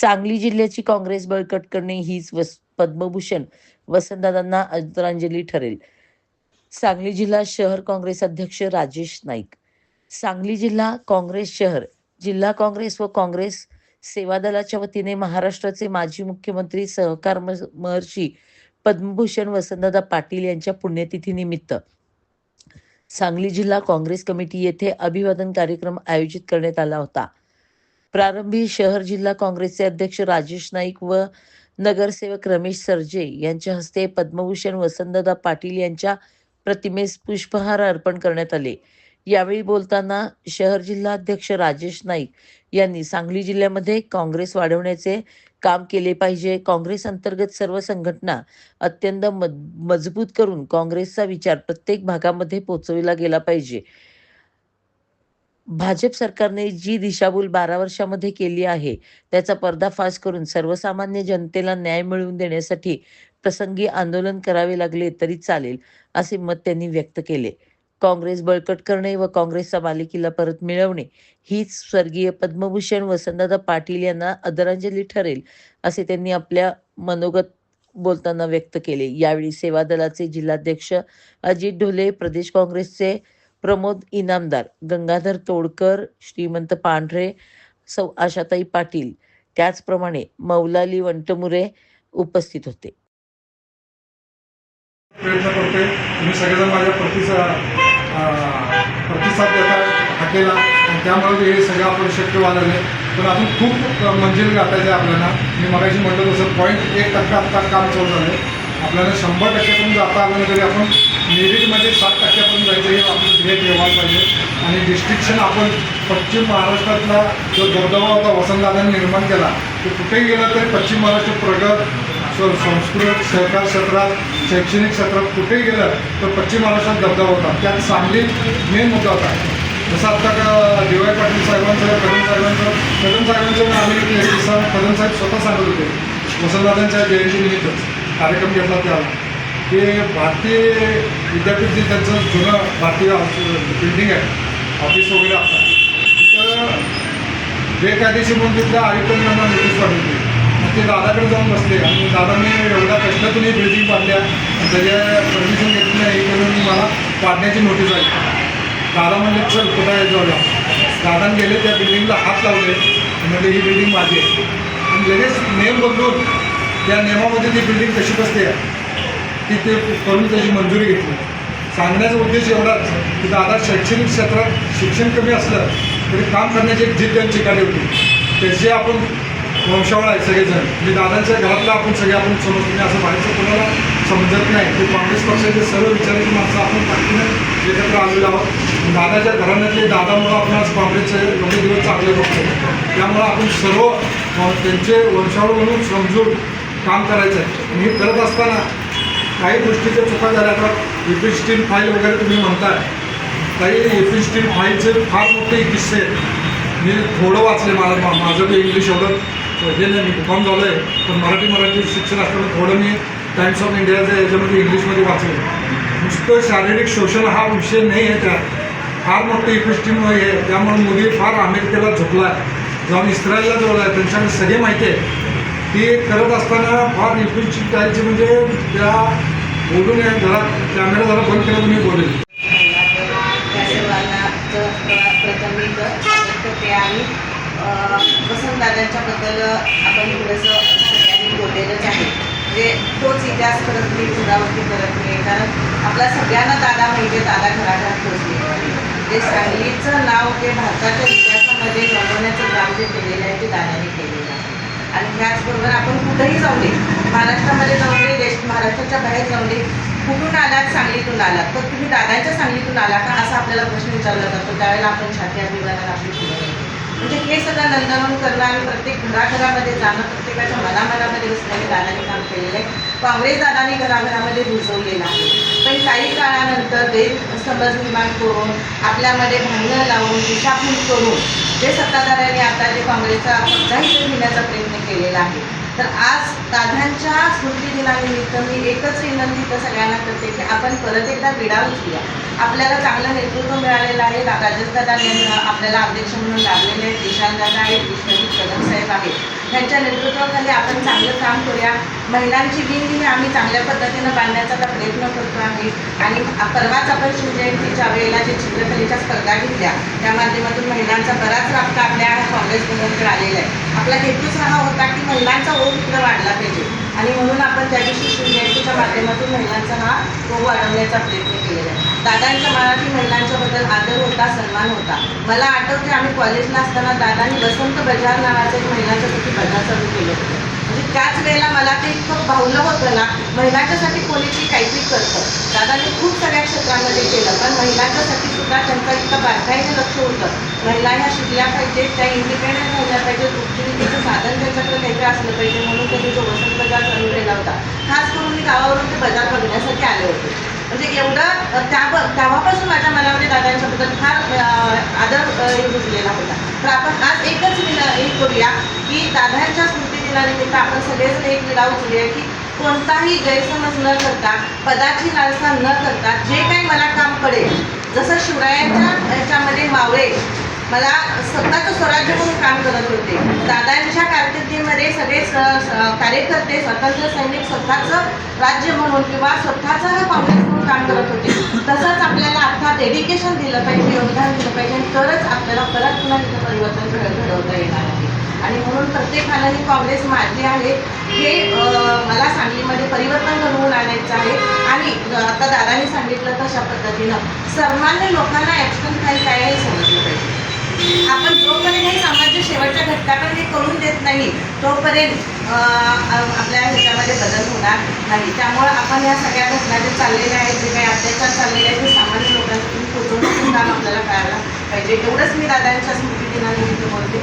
सांगली जिल्ह्याची काँग्रेस बळकट करणे हीच पद्मभूषण वसंतदादांना आदरांजली ठरेल. सांगली जिल्हा शहर काँग्रेस अध्यक्ष राजेश नाईक. सांगली जिल्हा काँग्रेस शहर, जिल्हा काँग्रेस व काँग्रेस सेवा दलाच्या वतीने महाराष्ट्राचे माजी मुख्यमंत्री सहकार महर्षी पद्मभूषण वसंतदादा पाटील यांच्या पुण्यतिथीनिमित्त सांगली जिल्हा काँग्रेस कमिटी येथे अभिवादन कार्यक्रम आयोजित करण्यात आला होता. प्रारंभी शहर जिल्हा काँग्रेसचे अध्यक्ष राजेश नाईक व नगरसेवक रमेश सरजे यांच्या हस्ते पद्मभूषण वसंतदादा पाटील यांच्या प्रतिमेस पुष्पहार अर्पण करण्यात आले. यावेळी बोलताना शहर जिल्हा अध्यक्ष राजेश नाईक यांनी सांगली जिल्ह्यामध्ये काँग्रेस वाढवण्याचे काम केले पाहिजे. काँग्रेस अंतर्गत सर्व संघटना अत्यंत मजबूत करून काँग्रेसचा विचार प्रत्येक भागामध्ये पोहोचविला गेला पाहिजे. भाजप सरकारने जी दिशाभूल 12 वर्षामध्ये केली आहे त्याचा पर्दाफाश करून सर्वसामान्य जनतेला न्याय मिळवून देण्यासाठी प्रसंगी आंदोलन करावे लागले तरी चालेल असे मत त्यांनी व्यक्त केले. काँग्रेस बळकट करणे व काँग्रेसचा मालकीला परत मिळवणे हीच स्वर्गीय पद्मभूषण वसंतदादा पाटील यांना आदरांजली ठरेल असे त्यांनी आपल्या मनोगत बोलताना व्यक्त केले. यावेळी सेवा दलाचे जिल्हाध्यक्ष अजित ढोले, प्रदेश काँग्रेसचे प्रमोद इनामदार, गंगाधर तोडकर, श्रीमंत पांढरे, सौ आशाताई पाटील, त्याचप्रमाणे मौलाली वंटमुरे उपस्थित होते. प्रयत्न करतोय. तुम्ही सगळेजण माझ्या प्रतिसाद देता हाकेला आणि त्यामुळे हे सगळं आपण शक्य व्हायला. पण अजून खूप मंजिल गाठायचं आहे आपल्याला. मी मगाशी म्हटलं तसं 0.1% आत्ता काम चालू झालं आहे. आपल्याला 100% जाता आलं नाही तरी आपण मेरिटमध्ये 7% जायचं हे आपलं ध्येय ठेवायला पाहिजे. आणि डिस्ट्रिक्शन आपण पश्चिम महाराष्ट्रातला जो दबदबा होता वसंतदादांनी निर्माण केला तो कुठेही गेला तरी पश्चिम महाराष्ट्र प्रगत, संस्कृत, सहकार क्षेत्रात, शैक्षणिक क्षेत्रात कुठेही गेलं तर पश्चिम महाराष्ट्रात दबदबा होता. त्यात सांगली मेन मुद्दा होता. जसं आत्ता का डी.वाय. पाटील साहेबांचं, कदम साहेबांचं आम्ही कदम साहेब स्वतः सांगत होते वसंतदादांच्या जयंतीनिमित्त कार्यक्रम घेतला त्याला ते भारतीय विद्यापीठ जे त्यांचं जुनं भारतीय बिल्डिंग आहे, ऑफिस वगैरे असतात तिथं बेकायदेशीर म्हणून तिथल्या आयुक्तांना नोटीस पाठवली. ते दादाकडे जाऊन बसले आणि दादाने एवढ्या कष्टातून ही बिल्डिंग पाडल्या आणि त्याच्या परमिशन घेतली नाही म्हणून मला पाडण्याची नोटीस आली. दादा म्हणले चल कुठं आहे जाऊया. दादाने गेले त्या बिल्डिंगला हात लावले म्हणजे ही बिल्डिंग माझी आहे आणि लगेच नेम बदलून त्या नियमामध्ये ती बिल्डिंग कशी बसते ती ते करून त्याची मंजुरी घेतली. सांगण्याचा उद्देश एवढाच की दादा शैक्षणिक क्षेत्रात शिक्षण कमी असलं तरी काम करण्याची एक जिद्द त्यांची काढली होती. त्याची आपण वंशावळ आहे सगळेजण. म्हणजे दादांच्या घरातला आपण सगळे आपण समजतो नाही असं बाहेरचं कोणाला समजत नाही. ते काँग्रेस पक्षाचे सर्व विचाराची माणसं आपण ताकदीनं एकत्र आलेलो आहोत. दादाच्या घराण्यातले दादामुळं आपण आज काँग्रेसचे एवढे दिवस चांगले बघतो. त्यामुळं आपण सर्व त्यांचे वंशावळ म्हणून समजून काम करायचं आहे. आणि हे करत असताना काही गोष्टीच्या चुका झाल्या. आता एपी स्टील फाईल वगैरे तुम्ही म्हणताय, काही एपी स्टील फाईलचे फार मोठे किस्से मी थोडं वाचले. माझं ते इंग्लिश एवढं हे नाही, मी कॉम झालं आहे पण मराठी शिक्षण असल्यामुळे थोडं मी टाइम्स ऑफ इंडियाच्या याच्यामध्ये इंग्लिशमध्ये वाचलं. नुसतं शारीरिक शोषण हा विषय नाही आहे, त्यात फार मोठं इफेस्टिम आहे. त्यामुळे मोदी फार अमेरिकेला झोपला आहे, जाऊन इस्रायलला जोडला आहे. त्यांच्याकडे सगळे माहिती आहे. ती करत असताना फार इफेस्टिम टाईपचे म्हणजे त्या बोलून जरा कॅमेरा जरा बंद केला तुम्ही बोलेल. वसंतदादांच्याबद्दल आपण थोडंसं सगळ्यांनी बोललेलंच आहे. म्हणजे तोच इतिहास करत नाही, पुनरावृत्ती करत नाही. कारण आपला सगळ्यांना दादा माहिती आहे, दादा घराघरात पोचलेले आहे. जे सांगलीचं नाव ते भारताच्या इतिहासामध्ये नोंदवण्याचं काम जे केलेलं आहे ते दादाने केलेलं आहे. आणि त्याचबरोबर आपण कुठंही जाऊ दे, महाराष्ट्रामध्ये जाऊ दे, महाराष्ट्राच्या बाहेर जाऊ दे, कुठून आलात, सांगलीतून आलात तर तुम्ही दादांच्या सांगलीतून आला का असा आपल्याला प्रश्न विचारला जातो. त्यावेळेला आपण छाती अभिमानात आपली पुढे म्हणजे हे सगळं नंदनवन करणं आणि प्रत्येक घराघरामध्ये जाणं, प्रत्येकाच्या मनामध्ये बसण्याने दादाने काम केलेलं आहे. काँग्रेस दादाने घराघरामध्ये रुजवलेलं आहे. पण काही काळानंतर गैरसमज निर्माण करून आपल्यामध्ये भांडणं लावून दिशाभूल करून जे सत्ताधाऱ्यांनी आता जे काँग्रेसचा पक्षाही घेण्याचा प्रयत्न केलेला आहे तर आज दादांच्या स्मृती दिनानिमित्त मी एकच विनंती तर सगळ्यांना करते की आपण परत एकदा विडा उचलूया. आपल्याला चांगलं नेतृत्व मिळालेलं आहे. राजेशदादा आपल्याला अध्यक्ष म्हणून लागलेले आहेत. विशालदादा आहेत, विश्वजित कदम साहेब आहेत. ह्यांच्या नेतृत्वाखाली आपण चांगलं काम करूया. महिलांची विंग आम्ही चांगल्या पद्धतीनं बांधण्याचा आता प्रयत्न करतो आहे. आणि परवाच आपण शिवजयंतीच्या वेळेला जे चित्रकलेच्या स्पर्धा घेतल्या त्या माध्यमातून महिलांचा बराच राबता आपल्या काँग्रेस मुलांकडे आलेला आहे. आपला हेतूच हा होता की महिलांचा ओघ इकडे वाढला पाहिजे आणि म्हणून आपण त्या दिवशी शिवजयंतीच्या माध्यमातून महिलांचा हा ओघ वाढवण्याचा प्रयत्न केलेला आहे. दादांच्या मराठी महिलांच्याबद्दल आदर होता, सन्मान होता. मला आठवते आम्ही कॉलेजला असताना दादांनी वसंत बजार नावाचं एक महिलांच्यासाठी बजार चालू केलं होतं. म्हणजे त्याच वेळेला मला ते इतकं भावलं होतं ना, महिलांच्यासाठी कोणीतरी काहीतरी करतं. दादांनी खूप सगळ्या क्षेत्रामध्ये केलं, पण महिलांच्यासाठी सुद्धा त्यांचा इतकं बारकाईने लक्ष होतं. महिला ह्या शिकल्या पाहिजेत, त्या इंडिपेंडंट राहिल्या पाहिजेत, उपजीविकेचं साधन त्यांच्याकडे काहीतरी असलं पाहिजे म्हणून त्यांनी जो वसंत बजार चालू केला होता. खास करून मी गावावरून ते बजार बघण्यासाठी आले होते. म्हणजे एवढं तेव्हापासून माझ्या मनामध्ये दादांच्याबद्दल फार आदर रुजलेला होता. तर आपण आज एकच हे करूया की दादांच्या स्मृती दिनानिमित्त आपण सगळेजण एक विडा उचलूया की कोणताही गैरसमज न करता, पदाची लालसा न करता जे काही मला काम पडेल, जसं शिवरायांच्या ह्याच्यामध्ये मावळे मला स्वतःचं स्वराज्य म्हणून काम करत होते. दादांच्या कारकिर्दीमध्ये सगळे कार्यकर्ते, स्वातंत्र्य सैनिक स्वतःचं राज्य म्हणून किंवा स्वतःचं हा काँग्रेस म्हणून काम करत होते. तसंच आपल्याला अर्थात डेडिकेशन दिलं पाहिजे, योगदान दिलं पाहिजे आणि तरच आपल्याला परत पुन्हा तिथं परिवर्तन घडवता येणार आहे. आणि म्हणून प्रत्येकाला ही काँग्रेस माझी आहे हे मला सांगलीमध्ये परिवर्तन घडवून आणायचं आहे. आणि आता दादांनी सांगितलं तशा पद्धतीनं सर्वसामान्य लोकांना ॲक्शन फाईल काय हे समजलं पाहिजे. आपण जोपर्यंत हे समाजाच्या शेवटच्या घटकाकडे हे करून देत नाही तोपर्यंत आपल्या ह्याच्यामध्ये बदल होणार नाही. त्यामुळं आपण या सगळ्या घटना जे चाललेल्या आहेत, जे काही अत्याचार चाललेले आहेत, ते सामान्य लोकांसाठी पोचवण्याचं काम आपल्याला करायला पाहिजे. एवढंच मी दादांच्या स्मृती दिनानिमित्त बोलते.